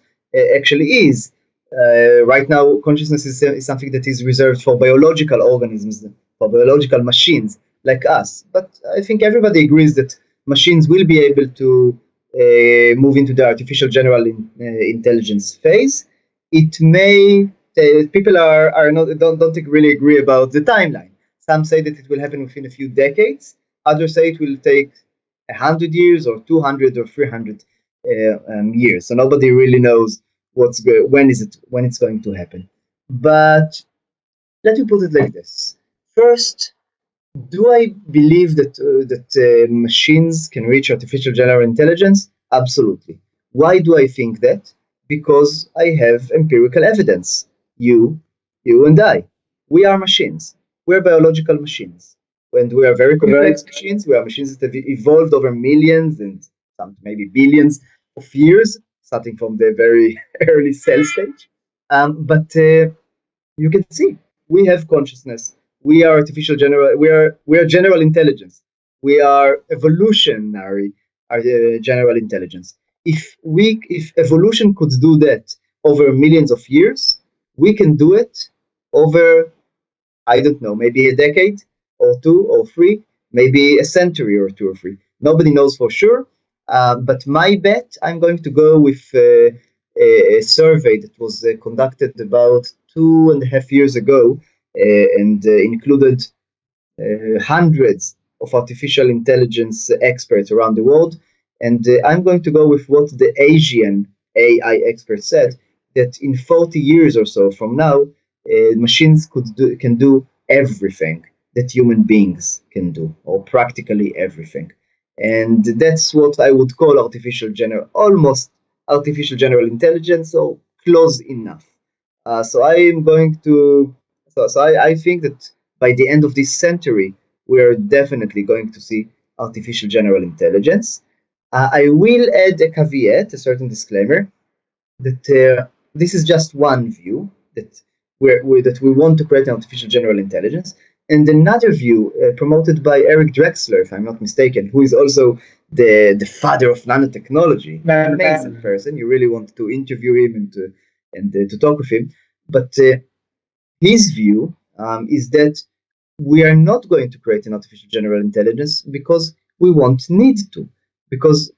actually is. Right now, consciousness is something that is reserved for biological organisms, for biological machines like us. But I think everybody agrees that machines will be able to move into the artificial general intelligence phase. It may people are not don't really agree about the timeline. Some say that it will happen within a few decades. Others say it will take 100 years or 200 or 300. years. So nobody really knows when it's going to happen. But let me put it like this. First, do I believe that machines can reach artificial general intelligence? Absolutely. Why do I think that? Because I have empirical evidence. You, you and I, we are machines. We're biological machines. And we are very complex machines. We are machines that have evolved over millions and some maybe billions of years, starting from the very early cell stage. But you can see we have consciousness. We are artificial general. We are general intelligence. We are evolutionary general intelligence. If evolution could do that over millions of years, we can do it over, I don't know, maybe a decade or two or three, maybe a century or two or three. Nobody knows for sure. But my bet, I'm going to go with a survey that was conducted about 2.5 years ago and included hundreds of artificial intelligence experts around the world. And I'm going to go with what the Asian AI expert said, that in 40 years or so from now, machines can do everything that human beings can do, or practically everything. And that's what I would call almost artificial general intelligence, or close enough. So I am going to, I think that by the end of this century, we are definitely going to see artificial general intelligence. I will add a caveat, a certain disclaimer, that this is just one view, that that we want to create an artificial general intelligence, and another view promoted by Eric Drexler, if I'm not mistaken, who is also the father of nanotechnology. An amazing person. You really want to interview him and to talk with him. But his view is that we are not going to create an artificial general intelligence because we won't need to. Because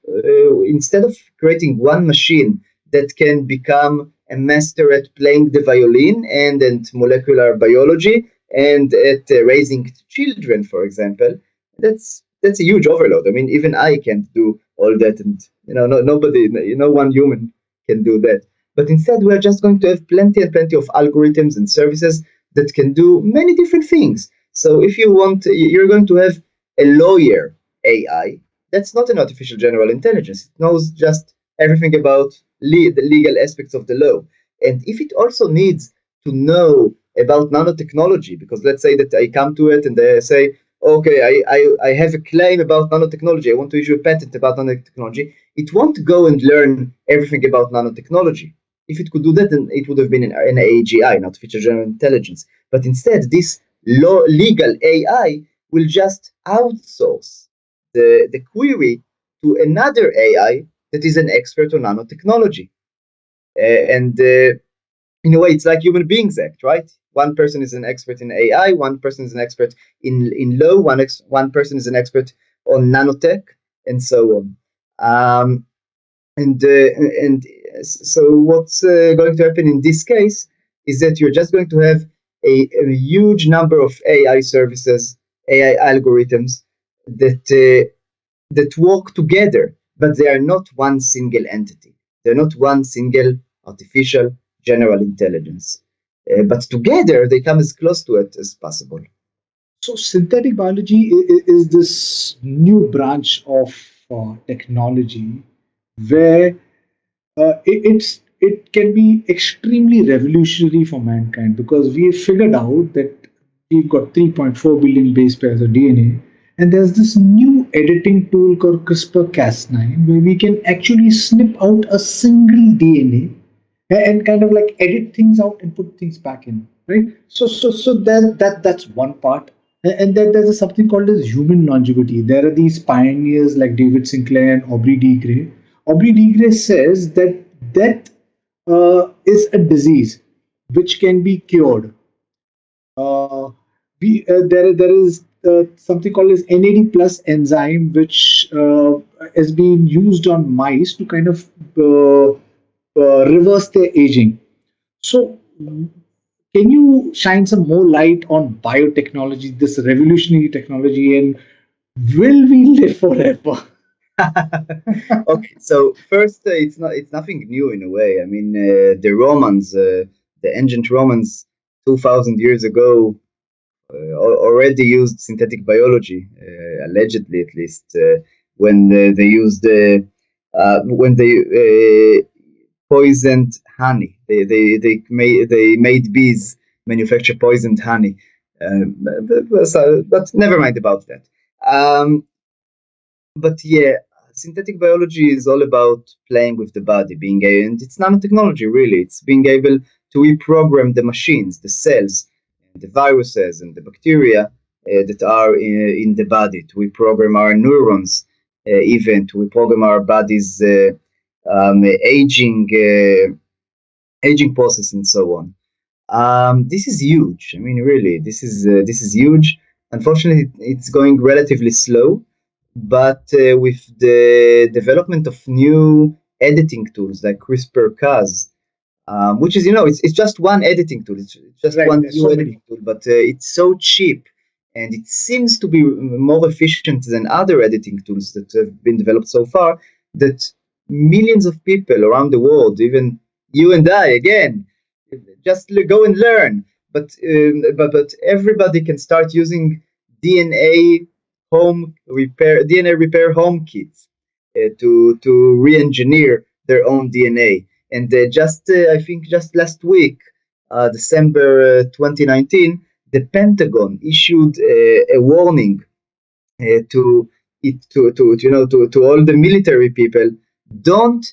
instead of creating one machine that can become a master at playing the violin and at molecular biology and at raising children, for example, that's a huge overload. I mean, even I can't do all that, and no one human can do that. But instead, we're just going to have plenty and plenty of algorithms and services that can do many different things. So if you want, you're going to have a lawyer AI. That's not an artificial general intelligence. It knows just everything about the legal aspects of the law. And if it also needs to know about nanotechnology, because let's say that I come to it and they say, okay, I have a claim about nanotechnology. I want to issue a patent about nanotechnology. It won't go and learn everything about nanotechnology. If it could do that, then it would have been an AGI, an artificial general intelligence. But instead, this legal AI will just outsource the query to another AI that is an expert on nanotechnology. And in a way, it's like human beings act, right? One person is an expert in AI, one person is an expert in law, one person is an expert on nanotech, and so on. And so what's going to happen in this case is that you're just going to have a huge number of AI services, AI algorithms that work together, but they are not one single entity. They're not one single artificial general intelligence. But together, they come as close to it as possible.
So synthetic biology is this new branch of technology where it can be extremely revolutionary for mankind, because we have figured out that we've got 3.4 billion base pairs of DNA, and there's this new editing tool called CRISPR-Cas9 where we can actually snip out a single DNA and kind of like edit things out and put things back in, right? So that's one part. And then there's something called as human longevity. There are these pioneers like David Sinclair and Aubrey de Grey. Aubrey de Grey says that death is a disease which can be cured. Uh, there is something called as NAD plus enzyme, which is being used on mice to kind of reverse their aging. So, can you shine some more light on biotechnology, this revolutionary technology, and will we live forever?
Okay, so first, it's nothing new in a way. I mean, the Romans, the ancient Romans, 2,000 years ago, already used synthetic biology, allegedly at least, when they used when they poisoned honey. They made bees manufacture poisoned honey. But never mind about that. Um, but yeah, synthetic biology is all about playing with the body, and it's nanotechnology really. It's being able to reprogram the machines, the cells, the viruses, and the bacteria that are in the body, to reprogram our neurons, even to reprogram our body's aging process, and so on. This is huge. I mean, really, this is huge. Unfortunately, it's going relatively slow, but with the development of new editing tools like CRISPR-Cas, which is, it's just one editing tool. It's just
Right,
one
there's
new
so
editing
many.
tool, but it's so cheap, and it seems to be more efficient than other editing tools that have been developed so far, that millions of people around the world, even you and I, again, just go and learn. But everybody can start using DNA DNA repair home kits to re-engineer their own DNA. And just I think just last week, December 2019, the Pentagon issued a warning to to all the military people: don't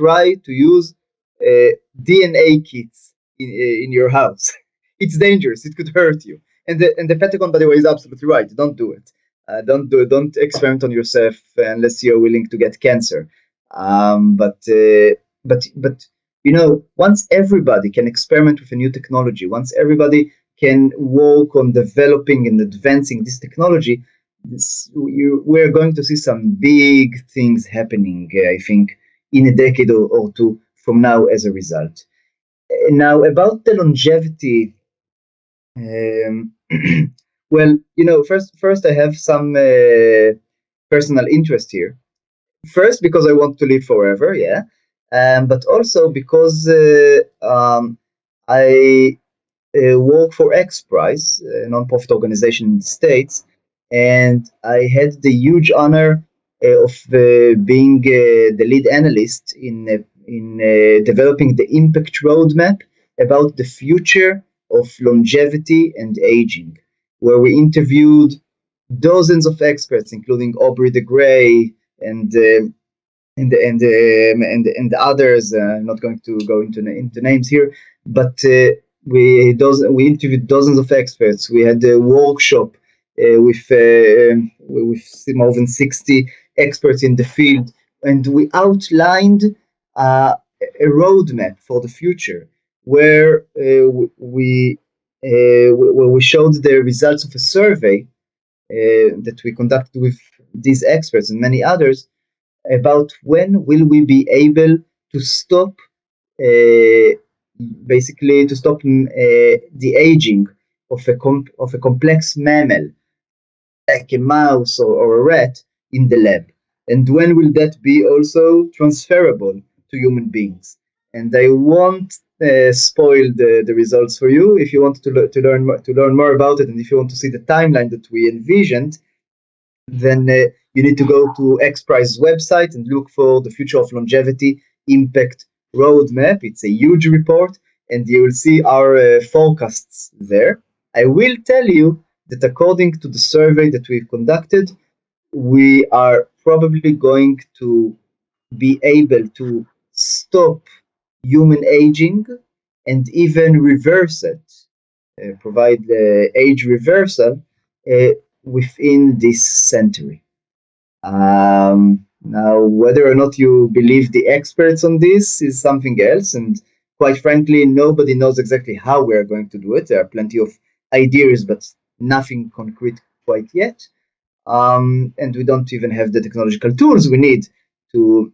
try to use DNA kits in your house. It's dangerous. It could hurt you. And the Pentagon, by the way, is absolutely right. Don't do it. Don't experiment on yourself unless you're willing to get cancer. But once everybody can experiment with a new technology, once everybody can work on developing and advancing this technology, we're going to see some big things happening, I think, in a decade or two from now as a result. Now, about the longevity, um, well, first I have some personal interest here. First, because I want to live forever, yeah, but also because I work for X Prize, a non-profit organization in the States, and I had the huge honor of being the lead analyst in developing the impact roadmap about the future of longevity and aging, where we interviewed dozens of experts, including Aubrey de Grey and and others. I'm not going to go into names here, but we interviewed dozens of experts. We had a workshop with more than 60 experts in the field, and we outlined uh, a roadmap for the future, where we showed the results of a survey that we conducted with these experts and many others, about when will we be able to stop, uh, basically to stop the aging of a complex mammal like a mouse or a rat in the lab, and when will that be also transferable to human beings. And I won't spoil the results for you. If you want to learn more about it, and if you want to see the timeline that we envisioned, then you need to go to XPRIZE's website and look for the Future of Longevity Impact Roadmap. It's a huge report, and you will see our forecasts there. I will tell you that according to the survey that we've conducted, we are probably going to be able to stop human aging and even reverse it, provide age reversal uh, within this century. Now, whether or not you believe the experts on this is something else, and quite frankly, nobody knows exactly how we are going to do it. There are plenty of ideas, but nothing concrete quite yet. And we don't even have the technological tools we need to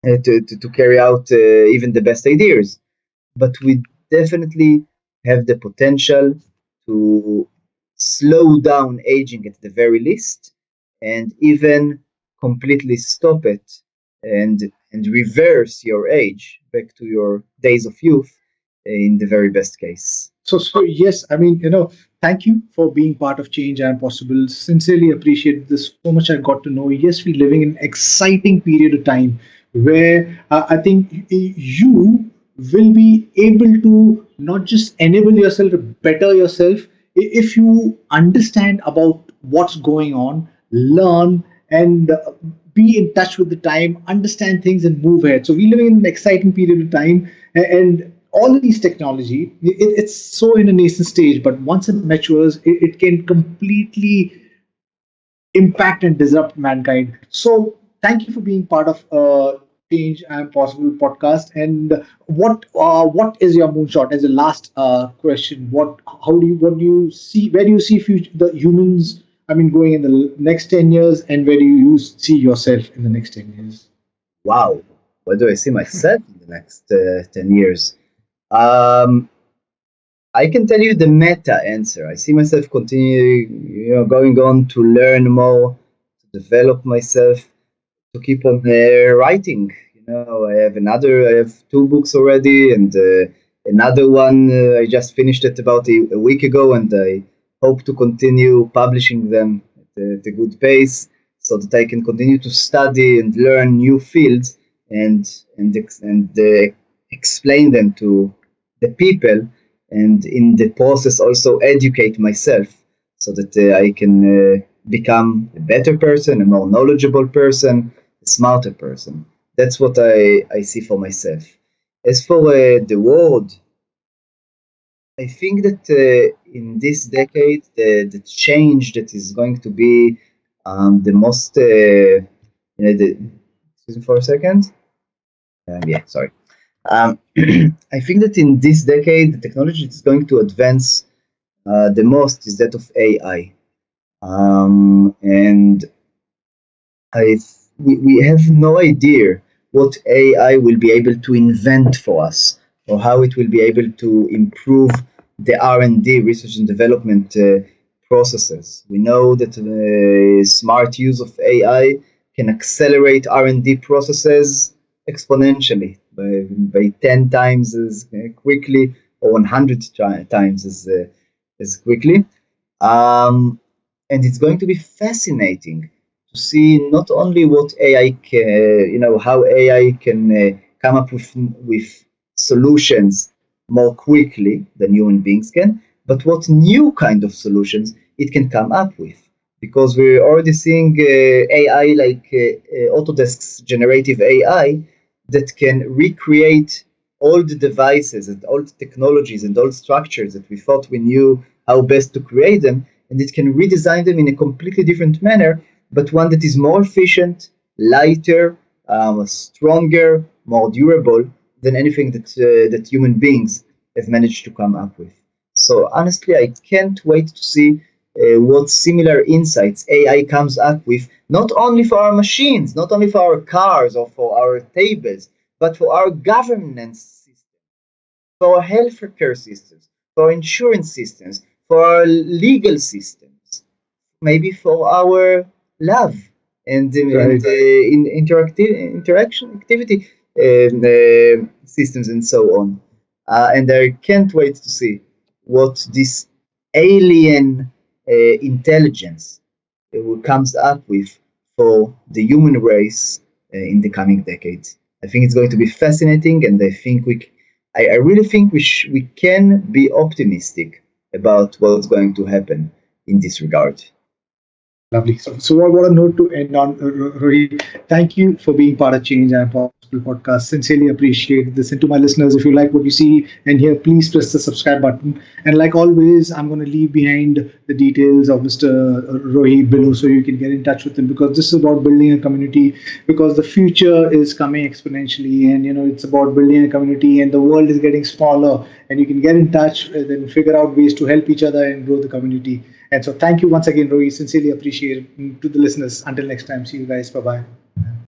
to carry out even the best ideas. But we definitely have the potential to slow down aging at the very least, and even completely stop it and reverse your age back to your days of youth in the very best case.
So yes, I mean, thank you for being part of Change and Possible. Sincerely appreciate this so much. I got to know. Yes, we're living in an exciting period of time where I think you will be able to not just enable yourself, better yourself if you understand about what's going on, learn, and be in touch with the time, understand things, and move ahead. So we're living in an exciting period of time, and all of these technology, it's so in a nascent stage, but once it matures, it can completely impact and disrupt mankind. So thank you for being part of Change and Possible podcast. And what is your moonshot? As a last question, what do you see? Where do you see the humans? I mean, going in the next 10 years, and where do you see yourself in the next 10 years?
Wow, where do I see myself in the next 10 years? Um, I can tell you the meta answer. I see myself continuing, going on to learn more, to develop myself, to keep on writing. I have two books already, and another one I just finished it about a week ago, and I hope to continue publishing them at a good pace, so that I can continue to study and learn new fields and explain them to the people, and in the process also educate myself, so that I can become a better person, a more knowledgeable person, a smarter person. That's what I see for myself. As for the world, I think that in this decade, the change that is going to be the most, excuse me for a second. Yeah, sorry. I think that in this decade, the technology that's going to advance the most is that of AI. And we have no idea what AI will be able to invent for us, or how it will be able to improve the R&D, research and development processes. We know that smart use of AI can accelerate R&D processes exponentially by 10 times as quickly, or 100 times as quickly. Um, and it's going to be fascinating to see not only what AI can, how AI can come up with solutions more quickly than human beings can, but what new kind of solutions it can come up with. Because we're already seeing AI like Autodesk's generative AI that can recreate all the devices and all the technologies and all structures that we thought we knew how best to create them, and it can redesign them in a completely different manner, but one that is more efficient, lighter, stronger, more durable than anything that human beings have managed to come up with. So honestly, I can't wait to see what similar insights AI comes up with, not only for our machines, not only for our cars or for our tables, but for our governance systems, for our healthcare systems, for our insurance systems, for our legal systems, maybe for our love and in interaction activity systems and so on. And I can't wait to see what this alien intelligence comes up with for the human race in the coming decades. I think it's going to be fascinating, and I really think we can be optimistic about what's going to happen in this regard.
Lovely. So what a note to end on, Rohit. Thank you for being part of Change and Possible podcast. Sincerely appreciate this. And to my listeners, if you like what you see and hear, please press the subscribe button. And like always, I'm going to leave behind the details of Mr. Rohit below, so you can get in touch with him, because this is about building a community, because the future is coming exponentially, and it's about building a community, and the world is getting smaller, and you can get in touch and then figure out ways to help each other and grow the community. And so thank you once again, Rohit. Sincerely appreciate it. To the listeners, until next time, see you guys. Bye bye.